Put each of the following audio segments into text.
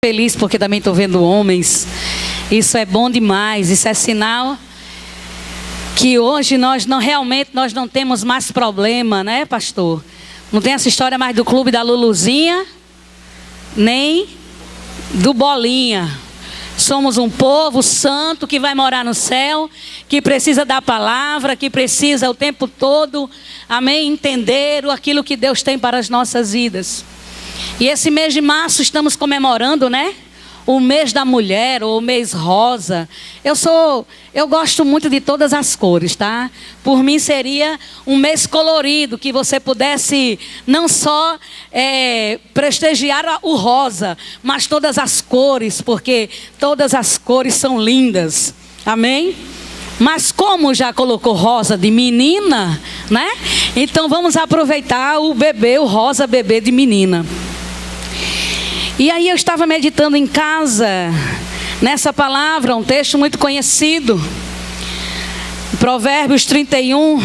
Feliz porque também estou vendo homens. Isso é bom demais. Isso é sinal que hoje nós não temos mais problema, né, pastor? Não tem essa história mais do clube da Luluzinha, nem do Bolinha. Somos um povo santo que vai morar no céu, que precisa da palavra, que precisa o tempo todo, amém, entender aquilo que Deus tem para as nossas vidas. E esse mês de março estamos comemorando, né? O mês da mulher, ou o mês rosa. Eu gosto muito de todas as cores, tá? Por mim seria um mês colorido, que você pudesse não só prestigiar o rosa, mas todas as cores, porque todas as cores são lindas. Amém? Mas como já colocou rosa de menina, né? Então vamos aproveitar o rosa bebê de menina. E aí eu estava meditando em casa, nessa palavra, um texto muito conhecido, Provérbios 31,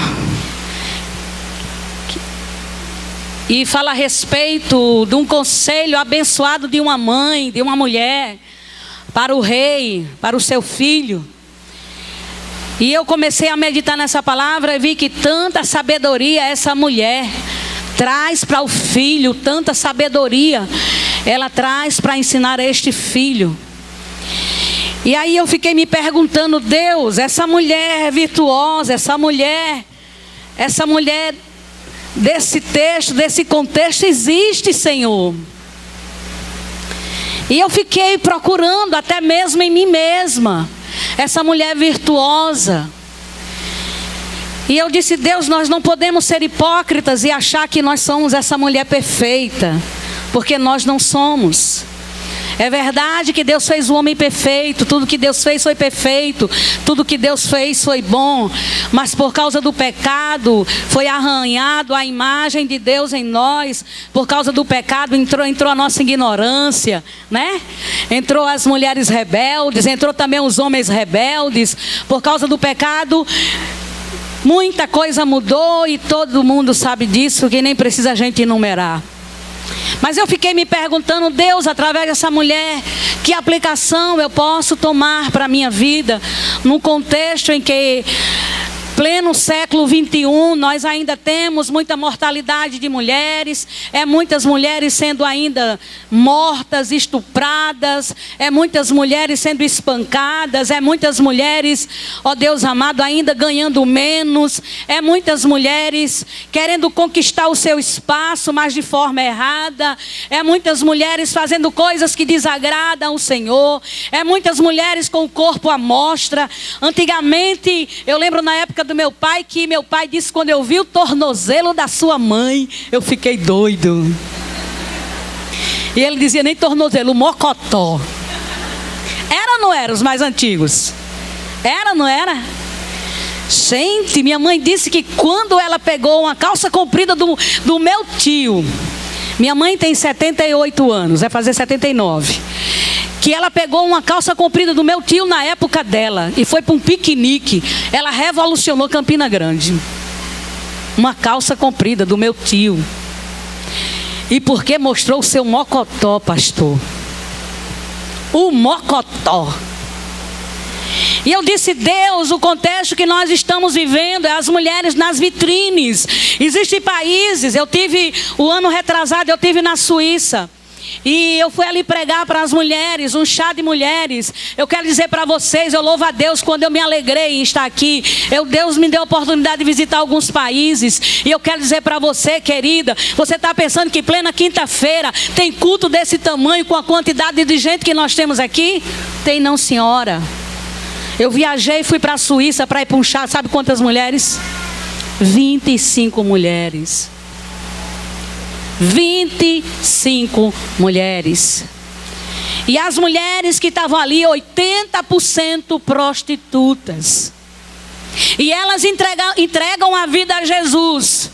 e fala a respeito de um conselho abençoado de uma mãe, de uma mulher, para o rei, para o seu filho. E eu comecei a meditar nessa palavra e vi que tanta sabedoria essa mulher traz para o filho, tanta sabedoria ela traz para ensinar a este filho. E aí eu fiquei me perguntando, Deus, essa mulher virtuosa, essa mulher desse texto, desse contexto existe, Senhor. E eu fiquei procurando até mesmo em mim mesma, essa mulher virtuosa. E eu disse, Deus, nós não podemos ser hipócritas e achar que nós somos essa mulher perfeita, porque nós não somos. É verdade que Deus fez o homem perfeito, tudo que Deus fez foi perfeito, tudo que Deus fez foi bom, mas por causa do pecado foi arranhado a imagem de Deus em nós. Por causa do pecado entrou a nossa ignorância, né? Entrou as mulheres rebeldes, entrou também os homens rebeldes. Por causa do pecado muita coisa mudou e todo mundo sabe disso, que nem precisa a gente enumerar. Mas eu fiquei me perguntando, Deus, através dessa mulher, que aplicação eu posso tomar para a minha vida, num contexto em que, pleno século 21, nós ainda temos muita mortalidade de mulheres, muitas mulheres sendo ainda mortas, estupradas, muitas mulheres sendo espancadas, muitas mulheres, ó Deus amado, ainda ganhando menos, muitas mulheres querendo conquistar o seu espaço, mas de forma errada, muitas mulheres fazendo coisas que desagradam o Senhor, muitas mulheres com o corpo à mostra. Antigamente, eu lembro na época do meu pai, que meu pai disse, quando eu vi o tornozelo da sua mãe, eu fiquei doido. E ele dizia, nem tornozelo, mocotó. Era ou não era os mais antigos? Era ou não era? Gente, minha mãe disse que quando ela pegou uma calça comprida do meu tio, minha mãe tem 78 anos, vai fazer 79, que ela pegou uma calça comprida do meu tio na época dela e foi para um piquenique. Ela revolucionou Campina Grande. Uma calça comprida do meu tio. E porque mostrou o seu mocotó, pastor. O mocotó. E eu disse, Deus, o contexto que nós estamos vivendo é as mulheres nas vitrines. Existem países, o ano retrasado eu tive na Suíça. E eu fui ali pregar para as mulheres, um chá de mulheres. Eu quero dizer para vocês, eu louvo a Deus quando eu me alegrei em estar aqui. Deus me deu a oportunidade de visitar alguns países. E eu quero dizer para você, querida, você está pensando que plena quinta-feira tem culto desse tamanho com a quantidade de gente que nós temos aqui? Tem não, senhora. Eu viajei e fui para a Suíça para ir para um chá, sabe quantas mulheres? 25 mulheres. 25 mulheres. E as mulheres que estavam ali, 80% prostitutas. E elas entregam a vida a Jesus.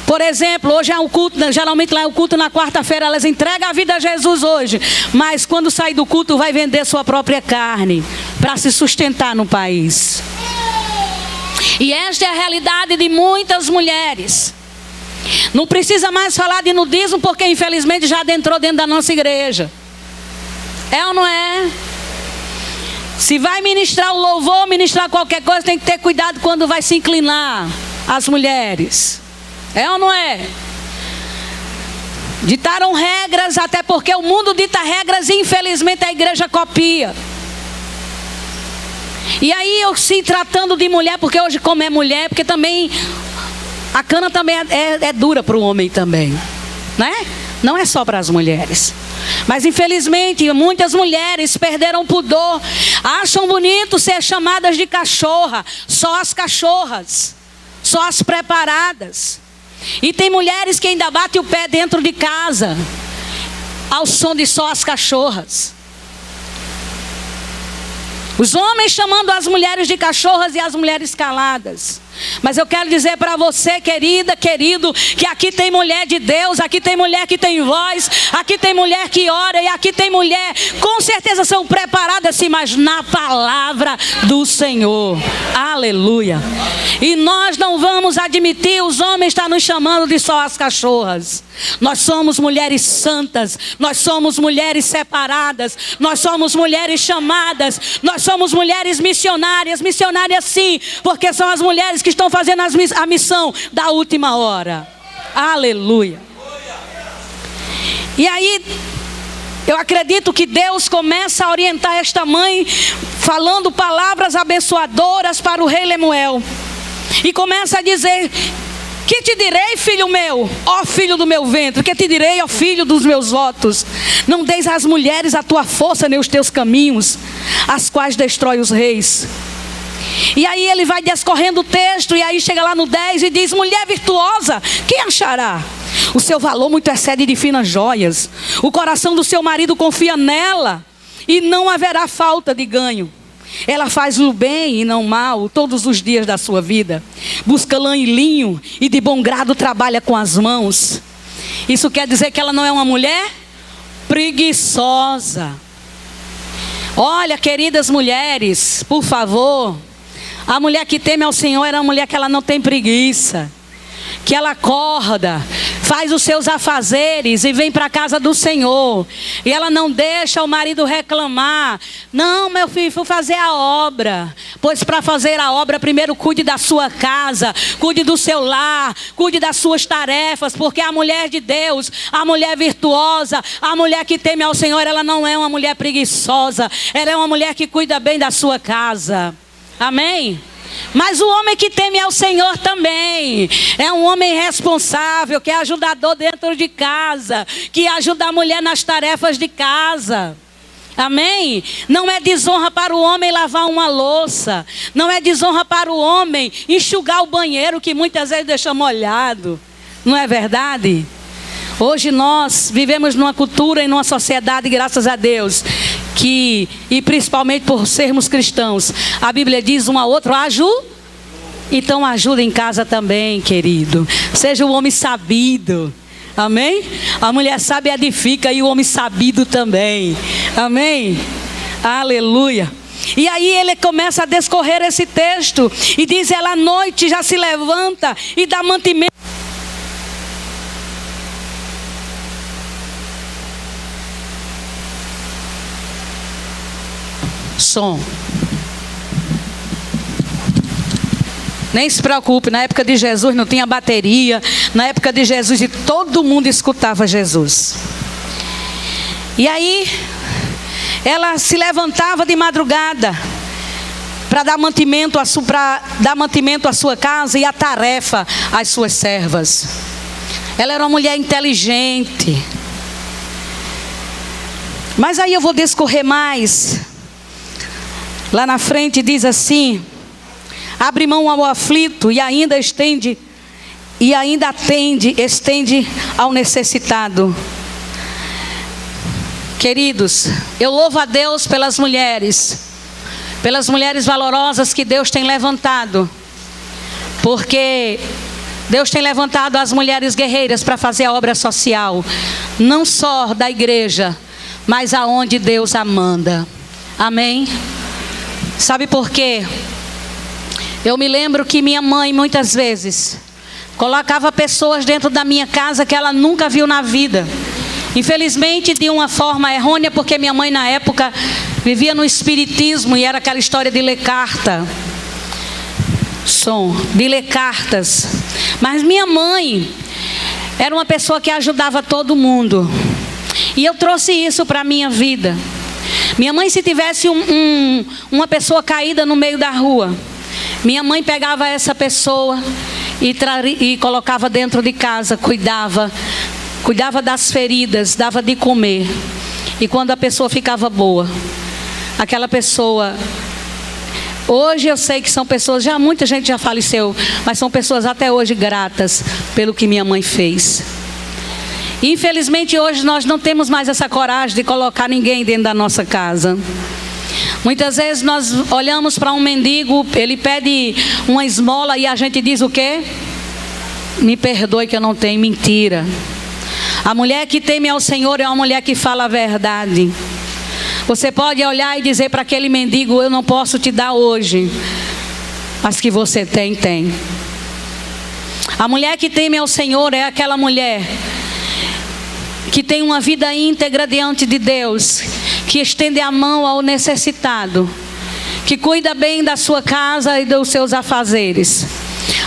Por exemplo, hoje é um culto, geralmente lá é o culto na quarta-feira, elas entregam a vida a Jesus hoje. Mas quando sair do culto vai vender sua própria carne para se sustentar no país. E esta é a realidade de muitas mulheres. Não precisa mais falar de nudismo, porque infelizmente já adentrou dentro da nossa igreja. É ou não é? Se vai ministrar o louvor, ministrar qualquer coisa, tem que ter cuidado quando vai se inclinar as mulheres. É ou não é? Ditaram regras, até porque o mundo dita regras e infelizmente a igreja copia. E aí eu se tratando de mulher, porque hoje como é mulher, porque também a cana também é dura para o homem também, né? Não é só para as mulheres. Mas infelizmente muitas mulheres perderam o pudor. Acham bonito ser chamadas de cachorra. Só as cachorras, só as preparadas. E tem mulheres que ainda batem o pé dentro de casa ao som de só as cachorras. Os homens chamando as mulheres de cachorras e as mulheres caladas. Mas eu quero dizer para você, querida, querido, que aqui tem mulher de Deus, aqui tem mulher que tem voz, aqui tem mulher que ora, e aqui tem mulher, com certeza são preparadas sim, mas na palavra do Senhor. Aleluia. E nós não vamos admitir os homens estar nos chamando de só as cachorras. Nós somos mulheres santas, nós somos mulheres separadas, nós somos mulheres chamadas, nós somos mulheres missionárias, missionárias sim, porque são as mulheres que estão fazendo a missão da última hora. Aleluia. E aí, eu acredito que Deus começa a orientar esta mãe, falando palavras abençoadoras para o rei Lemuel. E começa a dizer: que te direi, filho meu, ó filho do meu ventre? Que te direi, ó filho dos meus votos? Não deis às mulheres a tua força nem os teus caminhos, as quais destrói os reis. E aí ele vai descorrendo o texto, e aí chega lá no 10 e diz: mulher virtuosa, quem achará? O seu valor muito excede de finas joias. O coração do seu marido confia nela, e não haverá falta de ganho. Ela faz o bem e não o mal todos os dias da sua vida. Busca lã e linho e de bom grado trabalha com as mãos. Isso quer dizer que ela não é uma mulher preguiçosa. Olha, queridas mulheres, por favor, a mulher que teme ao Senhor era uma mulher que ela não tem preguiça, que ela acorda, faz os seus afazeres e vem para a casa do Senhor. E ela não deixa o marido reclamar: não, meu filho, fui fazer a obra. Pois para fazer a obra, primeiro cuide da sua casa, cuide do seu lar, cuide das suas tarefas. Porque a mulher de Deus, a mulher virtuosa, a mulher que teme ao Senhor, ela não é uma mulher preguiçosa. Ela é uma mulher que cuida bem da sua casa. Amém? Mas o homem que teme ao Senhor também é um homem responsável, que é ajudador dentro de casa, que ajuda a mulher nas tarefas de casa. Amém? Não é desonra para o homem lavar uma louça. Não é desonra para o homem enxugar o banheiro, que muitas vezes deixa molhado. Não é verdade? Hoje nós vivemos numa cultura e numa sociedade, graças a Deus, que, e principalmente por sermos cristãos, a Bíblia diz um ao outro: então ajuda em casa também, querido. Seja o homem sabido. Amém? A mulher sábia edifica, e o homem sabido também. Amém? Aleluia. E aí ele começa a descorrer esse texto e diz: ela à noite já se levanta e dá mantimento. Som. Nem se preocupe, na época de Jesus não tinha bateria. Na época de Jesus todo mundo escutava Jesus. E aí ela se levantava de madrugada para dar mantimento à sua casa e a tarefa às suas servas. Ela era uma mulher inteligente. Mas aí eu vou discorrer mais. Lá na frente diz assim: abre mão ao aflito e ainda estende ao necessitado. Queridos, eu louvo a Deus pelas mulheres valorosas que Deus tem levantado, porque Deus tem levantado as mulheres guerreiras para fazer a obra social, não só da igreja, mas aonde Deus a manda. Amém? Sabe por quê? Eu me lembro que minha mãe muitas vezes colocava pessoas dentro da minha casa que ela nunca viu na vida. Infelizmente de uma forma errônea, porque minha mãe na época vivia no espiritismo e era aquela história de ler carta. De ler cartas. Mas minha mãe era uma pessoa que ajudava todo mundo. E eu trouxe isso para a minha vida. Minha mãe, se tivesse uma pessoa caída no meio da rua, minha mãe pegava essa pessoa e colocava dentro de casa, cuidava das feridas, dava de comer. E quando a pessoa ficava boa, aquela pessoa... Hoje eu sei que são pessoas, muita gente já faleceu, mas são pessoas até hoje gratas pelo que minha mãe fez. Infelizmente hoje nós não temos mais essa coragem de colocar ninguém dentro da nossa casa. Muitas vezes nós olhamos para um mendigo, ele pede uma esmola e a gente diz o quê? Me perdoe que eu não tenho. Mentira. A mulher que teme ao Senhor é uma mulher que fala a verdade. Você pode olhar e dizer para aquele mendigo: eu não posso te dar hoje, mas que você tem. A mulher que teme ao Senhor é aquela mulher que tem uma vida íntegra diante de Deus, que estende a mão ao necessitado, que cuida bem da sua casa e dos seus afazeres.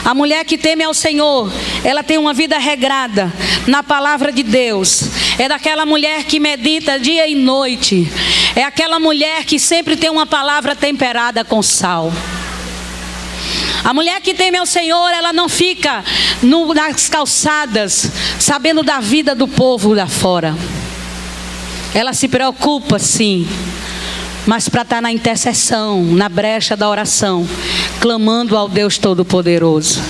A mulher que teme ao Senhor, ela tem uma vida regrada na palavra de Deus. É daquela mulher que medita dia e noite. É aquela mulher que sempre tem uma palavra temperada com sal. A mulher que teme ao Senhor, ela não fica nas calçadas sabendo da vida do povo lá fora. Ela se preocupa, sim, mas para estar na intercessão, na brecha da oração, clamando ao Deus Todo-Poderoso.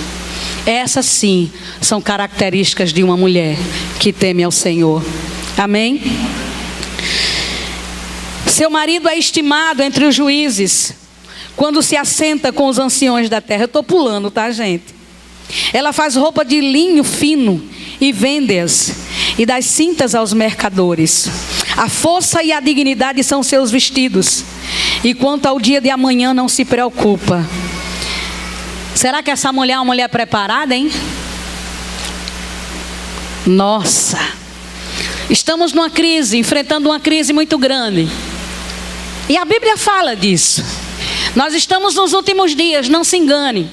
Essas sim são características de uma mulher que teme ao Senhor. Amém? Seu marido é estimado entre os juízes quando se assenta com os anciões da terra. Eu estou pulando, tá, gente? Ela faz roupa de linho fino e vende-as, e das cintas aos mercadores. A força e a dignidade são seus vestidos, e quanto ao dia de amanhã não se preocupa. Será que essa mulher é uma mulher preparada, hein? Nossa! Estamos numa crise, enfrentando uma crise muito grande. E a Bíblia fala disso. Nós estamos nos últimos dias, não se engane.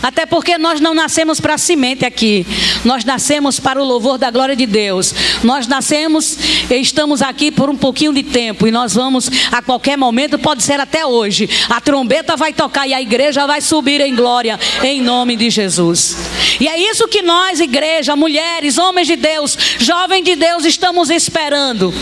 Até porque nós não nascemos para semente aqui. Nós nascemos para o louvor da glória de Deus. Nós nascemos e estamos aqui por um pouquinho de tempo. E nós vamos a qualquer momento, pode ser até hoje. A trombeta vai tocar e a igreja vai subir em glória, em nome de Jesus. E é isso que nós, igreja, mulheres, homens de Deus, jovens de Deus, estamos esperando.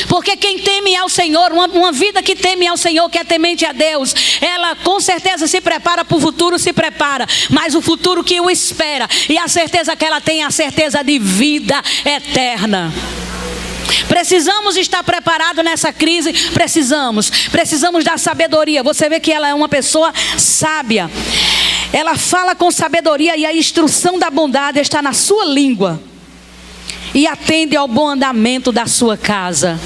Porque quem teme ao Senhor, uma vida que teme ao Senhor, que é temente a Deus, ela com certeza se prepara para o futuro, se prepara, mas o futuro que o espera, e a certeza que ela tem, a certeza de vida eterna. Precisamos estar preparados nessa crise, precisamos da sabedoria. Você vê que ela é uma pessoa sábia, ela fala com sabedoria, e a instrução da bondade está na sua língua, e atende ao bom andamento da sua casa.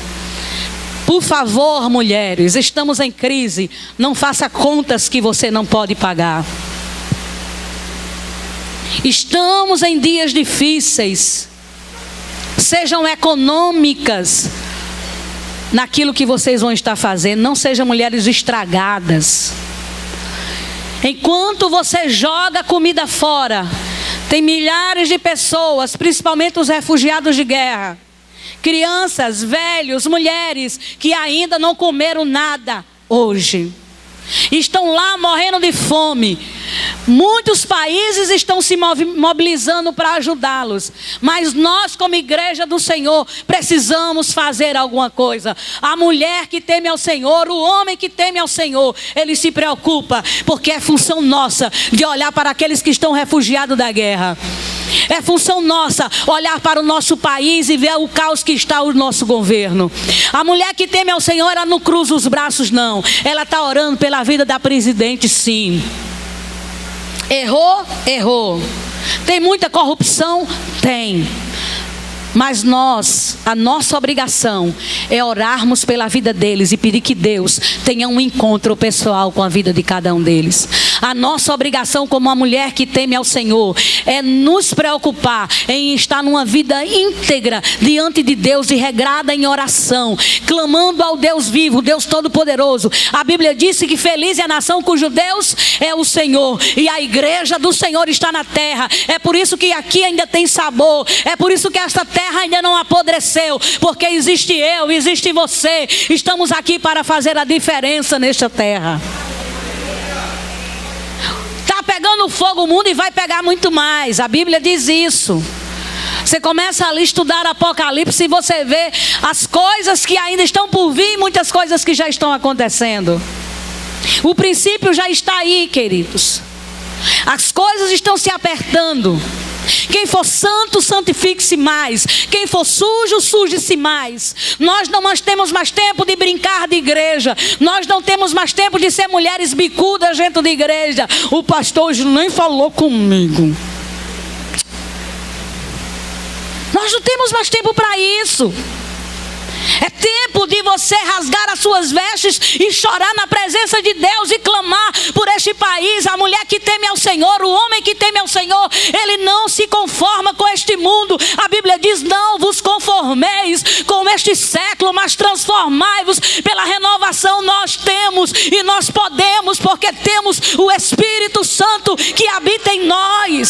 Por favor, mulheres, estamos em crise. Não faça contas que você não pode pagar. Estamos em dias difíceis. Sejam econômicas naquilo que vocês vão estar fazendo. Não sejam mulheres estragadas. Enquanto você joga comida fora, tem milhares de pessoas, principalmente os refugiados de guerra, crianças, velhos, mulheres, que ainda não comeram nada hoje. Estão lá morrendo de fome. Muitos países estão se mobilizando para ajudá-los. Mas nós, como igreja do Senhor, precisamos fazer alguma coisa. A mulher que teme ao Senhor, o homem que teme ao Senhor, ele se preocupa, porque é função nossa de olhar para aqueles que estão refugiados da guerra. É função nossa olhar para o nosso país e ver o caos que está o nosso governo. A mulher que teme ao Senhor, ela não cruza os braços, não. Ela está orando pela vida da presidente, sim. Errou. Tem muita corrupção? Tem. Mas a nossa obrigação é orarmos pela vida deles e pedir que Deus tenha um encontro pessoal com a vida de cada um deles. A nossa obrigação como uma mulher que teme ao Senhor é nos preocupar em estar numa vida íntegra diante de Deus e regrada em oração, clamando ao Deus vivo, Deus Todo-Poderoso. A Bíblia disse que feliz é a nação cujo Deus é o Senhor, e a igreja do Senhor está na terra. É por isso que aqui ainda tem sabor, é por isso que esta terra ainda não apodreceu, porque existe eu, existe você. Estamos aqui para fazer a diferença nesta terra. Está pegando fogo o mundo e vai pegar muito mais. A Bíblia diz isso. Você começa a estudar Apocalipse e você vê as coisas que ainda estão por vir e muitas coisas que já estão acontecendo. O princípio já está aí, queridos. As coisas estão se apertando. Quem for santo, santifique-se mais. Quem for sujo, suje-se mais. Nós não temos mais tempo de brincar de igreja. Nós não temos mais tempo de ser mulheres bicudas dentro de igreja. O pastor hoje nem falou comigo. Nós não temos mais tempo para isso. É tempo de você rasgar as suas vestes e chorar na presença de Deus e clamar por este país. A mulher que teme ao Senhor, o homem que teme ao Senhor, ele não se conforma com este mundo. A Bíblia diz: não vos conformeis com este século, mas transformai-vos pela renovação. Nós temos e nós podemos, porque temos o Espírito Santo que habita em nós.